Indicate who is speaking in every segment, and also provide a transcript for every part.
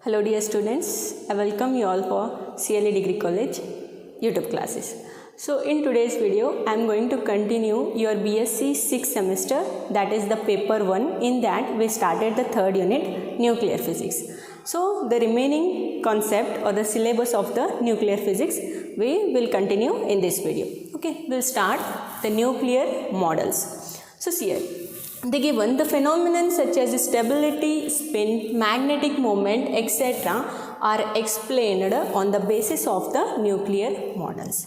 Speaker 1: Hello dear students, I welcome you all for CLE Degree College YouTube classes. So in today's video, I am going to continue your BSc 6th semester, that is the paper 1. In that we started the third unit, nuclear physics. So the remaining concept or the syllabus of the nuclear physics we will continue in this video. Okay, we'll start the nuclear models. So see here. They given the phenomenon such as stability, spin, magnetic moment, etc. are explained on the basis of the nuclear models.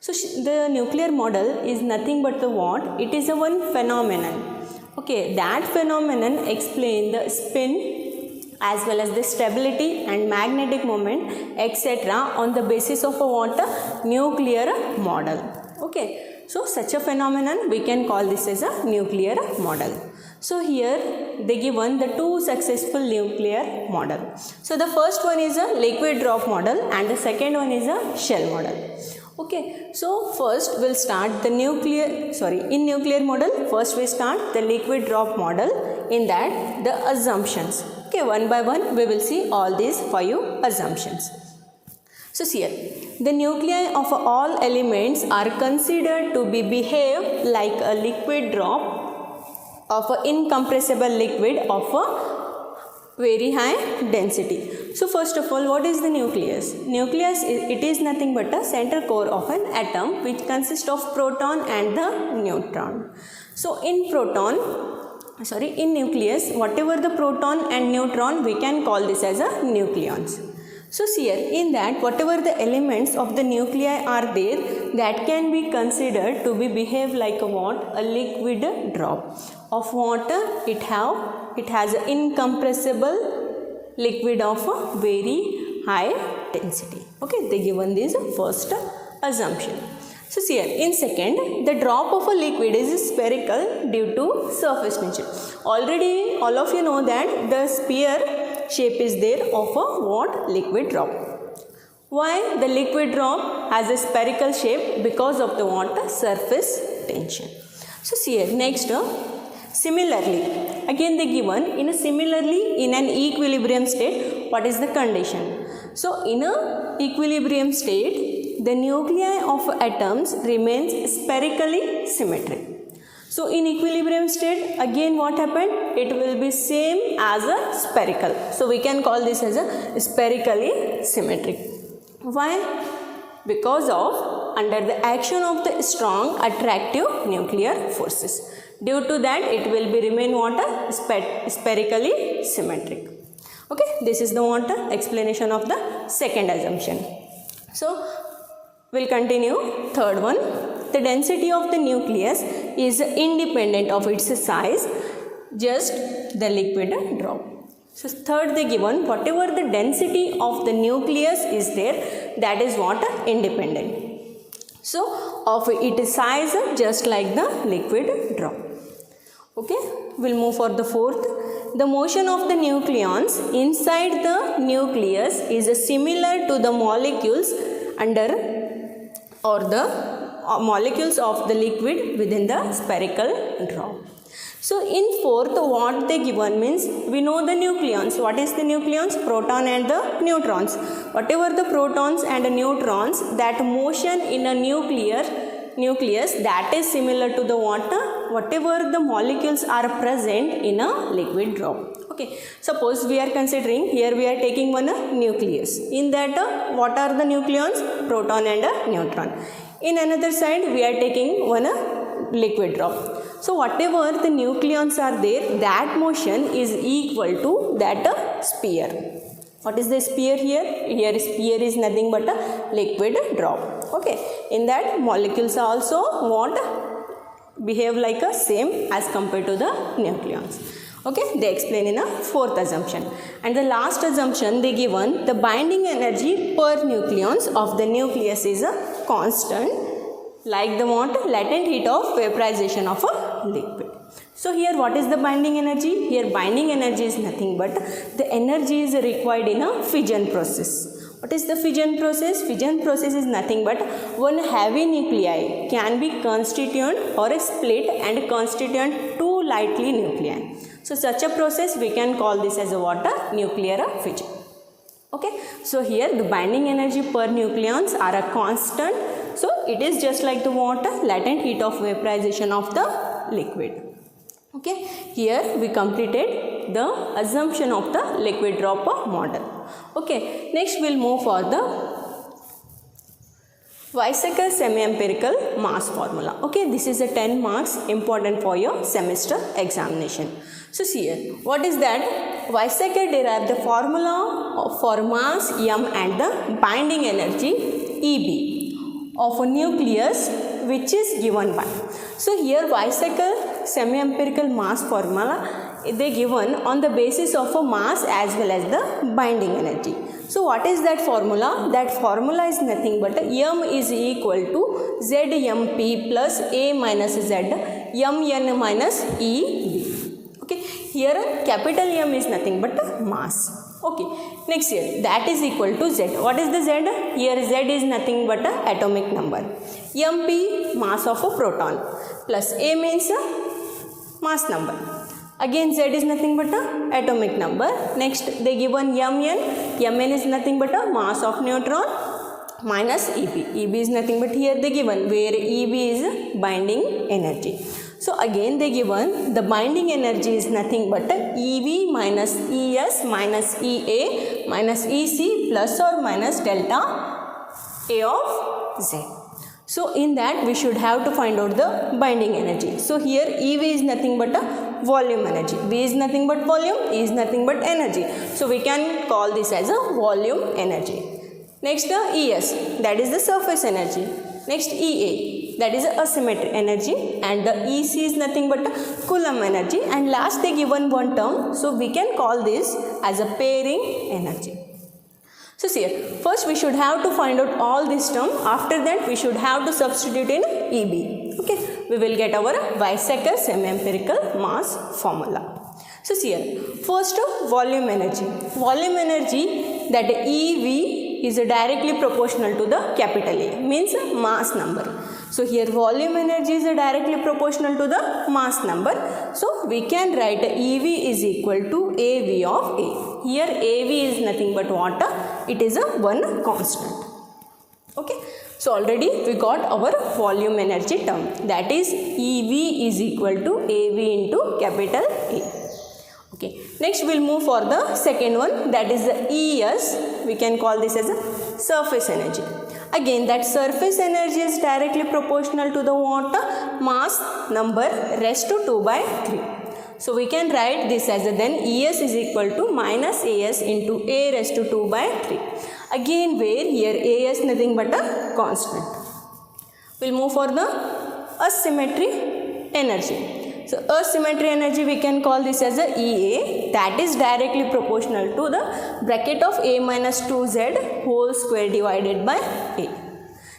Speaker 1: So the nuclear model is nothing but the what? It is a one phenomenon. Okay, that phenomenon explain the spin as well as the stability and magnetic moment, etc. on the basis of a what? Nuclear model. Okay. So such a phenomenon we can call this as a nuclear model. So here they given the two successful nuclear model. So the first one is a liquid drop model and the second one is a shell model. Okay, so first we'll start the in nuclear model, first we start the liquid drop model. In that the assumptions. Okay, one by one we will see all these 5 assumptions. So see here, the nuclei of all elements are considered to behave like a liquid drop of an incompressible liquid of a very high density. So first of all, what is the nucleus? Nucleus it is nothing but a center core of an atom which consists of proton and the neutron. So in nucleus, whatever the proton and neutron, we can call this as a nucleons. So see here, in that whatever the elements of the nuclei are there, that can be considered to behave like a what? A liquid drop of water. It has an incompressible liquid of a very high density. Okay, they given this first assumption. So see here, in second, the drop of a liquid is spherical due to surface tension. Already all of you know that the sphere shape is there of a what? Liquid drop. Why the liquid drop has a spherical shape? Because of the what? Surface tension. So see here, next similarly, again they given in an equilibrium state, what is the condition? So in a equilibrium state, the nuclei of atoms remains spherically symmetric. So in equilibrium state, again what happened? It will be same as a spherical. So we can call this as a spherically symmetric. Why? Because of under the action of the strong attractive nuclear forces. Due to that, it will be remain what? Spherically symmetric. Okay, this is the what? Explanation of the second assumption. So we'll continue third one. The density of the nucleus is independent of its size, just the liquid drop. So third they given whatever the density of the nucleus is there, that is what? Independent. So of its size just like the liquid drop. Okay, we'll move for the fourth. The motion of the nucleons inside the nucleus is similar to the molecules under or the molecules of the liquid within the spherical drop. So in fourth, what they given means, we know the nucleons. What is the nucleons? Proton and the neutrons. Whatever the protons and the neutrons, that motion in a nucleus, that is similar to the water, whatever the molecules are present in a liquid drop. Okay, suppose we are considering, here we are taking one nucleus. In that, what are the nucleons? Proton and a neutron. In another side, we are taking one liquid drop. So whatever the nucleons are there, that motion is equal to that sphere. What is the sphere here? Here sphere is nothing but a liquid drop. Okay, in that molecules also what? Behave like a same as compared to the nucleons. Okay, they explain in a fourth assumption. And the last assumption they given, the binding energy per nucleons of the nucleus is a constant, like the what? Latent heat of vaporization of a liquid. So here what is the binding energy? Here binding energy is nothing but the energy is required in a fission process. What is the fission process? Fission process is nothing but one heavy nuclei can be constituent or split and constituent two lightly nuclei. So such a process we can call this as a what? Nuclear fission. Okay, so here the binding energy per nucleons are a constant. So it is just like the water, latent heat of vaporization of the liquid. Okay, here we completed the assumption of the liquid dropper model. Okay, next we'll move for the Weizsäcker semi-empirical mass formula. Okay, this is a 10 marks important for your semester examination. So see here, what is that? Weizsäcker derived the formula for mass m and the binding energy Eb of a nucleus which is given by. So here Weizsäcker semi-empirical mass formula they given on the basis of a mass as well as the binding energy. So what is that formula? That formula is nothing but m is equal to Zmp plus A minus Z Mn minus Eb. Okay, here capital M is nothing but mass. Okay, next here that is equal to Z. What is the Z? Here Z is nothing but atomic number. Mp mass of a proton plus A means mass number. Again Z is nothing but a atomic number. Next they given Mn is nothing but a mass of neutron minus Eb. Eb is nothing but here they given where Eb is binding energy. So again they given the binding energy is nothing but Ev minus Es minus Ea minus Ec plus or minus delta A of Z. So in that we should have to find out the binding energy. So here Ev is nothing but a volume energy. V is nothing but volume, E is nothing but energy. So we can call this as a volume energy. Next the Es, that is the surface energy. Next Ea, that is asymmetric energy, and the Ec is nothing but Coulomb energy, and last they given one term, so we can call this as a pairing energy. So see here, first we should have to find out all this term, after that we should have to substitute in Eb. Okay, we will get our Weizsäcker semi-empirical mass formula. So see here, first volume energy. Volume energy, that Ev is directly proportional to the capital A, means mass number. So here volume energy is directly proportional to the mass number. So we can write Ev is equal to Av of A. Here Av is nothing but water. It is a one constant. Okay. So already we got our volume energy term. That is Ev is equal to Av into capital A. Okay. Next we will move for the second one, that is the Es. We can call this as a surface energy. Again that surface energy is directly proportional to the water mass number raised to 2 by 3. So we can write this as a then Es is equal to minus As into A raised to 2 by 3. Again where here As nothing but a constant. We will move for the asymmetry energy. So asymmetry energy we can call this as a Ea, that is directly proportional to the bracket of A minus 2Z whole square divided by A.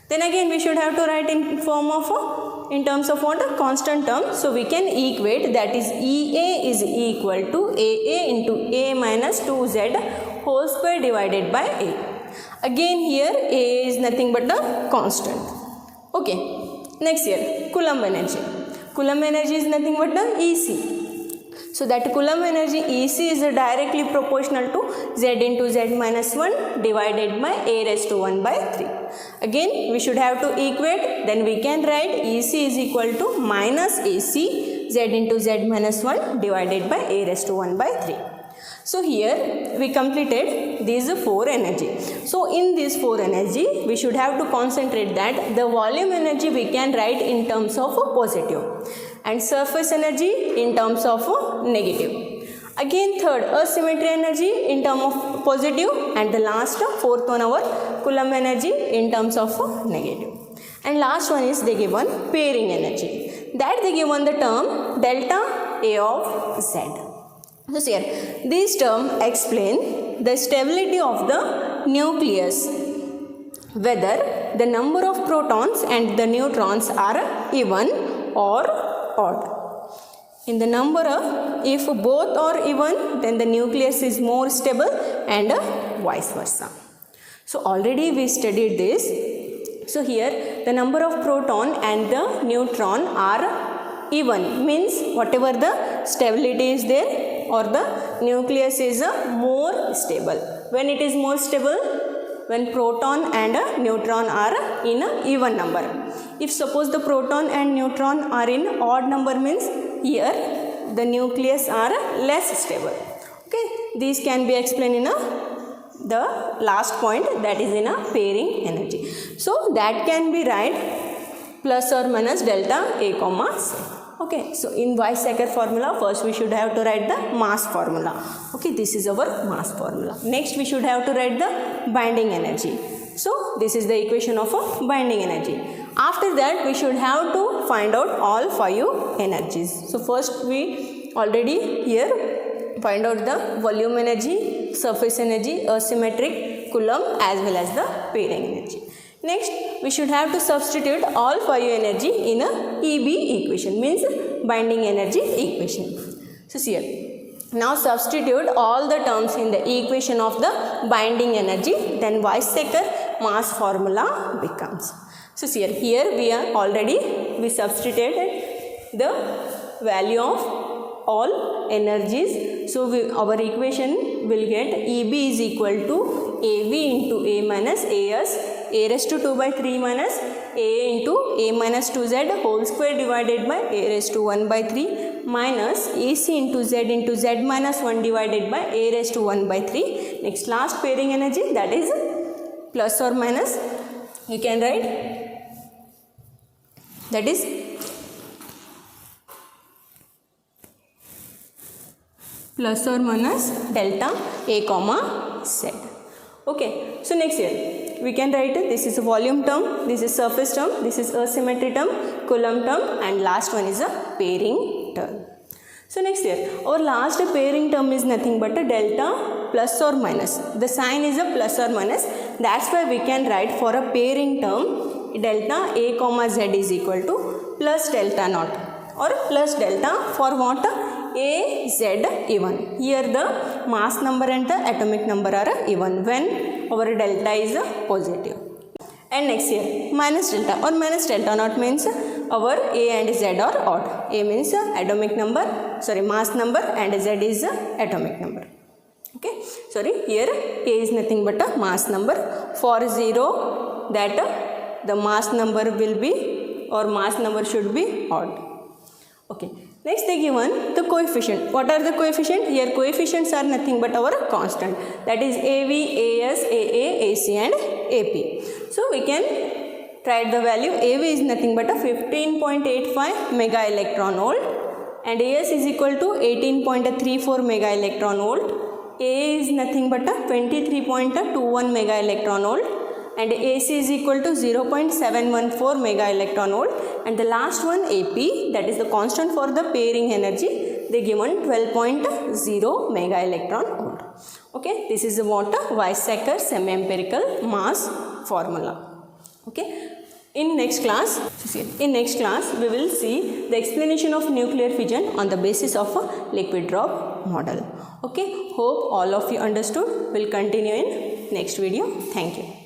Speaker 1: Then again we should have to write in form of in terms of what a constant term. So we can equate, that is Ea is equal to Aa into A minus 2Z whole square divided by A. Again here A is nothing but a constant. Okay. Next here Coulomb energy. Coulomb energy is nothing but the Ec. So that Coulomb energy Ec is directly proportional to Z into Z minus 1 divided by A raised to 1 by 3. Again we should have to equate, then we can write Ec is equal to minus Ac Z into Z minus 1 divided by A raised to 1 by 3. So here we completed these 4 energy. So in these 4 energy we should have to concentrate that the volume energy we can write in terms of positive and surface energy in terms of negative. Again third asymmetry energy in terms of positive, and the last fourth one our Coulomb energy in terms of negative. And last one is they given pairing energy, that they given the term delta A of Z. So here, this term explain the stability of the nucleus, whether the number of protons and the neutrons are even or odd. In the number of, if both are even, then the nucleus is more stable, and vice versa. So already we studied this. So here the number of proton and the neutron are even, means whatever the stability is there, or the nucleus is more stable. When it is more stable? When proton and a neutron are in a even number. If suppose the proton and neutron are in odd number, means here the nucleus are less stable. Okay, these can be explained in the last point, that is in a pairing energy. So that can be write plus or minus delta A comma C. Okay, so in Weizsäcker formula, first we should have to write the mass formula. Okay, this is our mass formula. Next we should have to write the binding energy. So this is the equation of a binding energy. After that we should have to find out all 5 energies. So first we already here find out the volume energy, surface energy, asymmetric, Coulomb as well as the pairing energy. Next, we should have to substitute all 5 energy in a EB equation, means binding energy equation. So see here, now substitute all the terms in the equation of the binding energy, then Weizsäcker mass formula becomes. So see here we are already, we substituted the value of all energies. So our equation will get EB is equal to AV into A minus AS A raised to 2 by 3 minus A into A minus 2Z whole square divided by A raised to 1 by 3 minus AC into Z minus 1 divided by A raised to 1 by 3. Next last pairing energy, that is plus or minus, you can write, that is plus or minus delta A comma Z. Okay, so next here we can write it, this is a volume term, this is surface term, this is asymmetry term, Coulomb term, and last one is a pairing term. So next here, our last pairing term is nothing but a delta plus or minus. The sign is a plus or minus, that's why we can write for a pairing term delta A comma Z is equal to plus delta naught or plus delta for what? A, Z even. Here the mass number and the atomic number are even when our delta is positive. And next here minus delta or minus delta naught means our A and Z are odd. A means atomic number, mass number, and Z is atomic number. Okay, here A is nothing but a mass number. For 0, that the mass number will be, or mass number should be odd. Okay, next they given the coefficient. What are the coefficient? Here coefficients are nothing but our constant, that is AV, AS, AA, AC and AP. So we can write the value. AV is nothing but a 15.85 mega electron volt and AS is equal to 18.34 mega electron volt. AA is nothing but a 23.21 mega electron volt and AC is equal to 0.714 mega electron volt, and the last one AP, that is the constant for the pairing energy, they given 12.0 mega electron volt. Okay, this is what Weizsäcker semi-empirical mass formula. Okay, in next class we will see the explanation of nuclear fission on the basis of a liquid drop model. Okay, hope all of you understood. Will continue in next video. Thank you.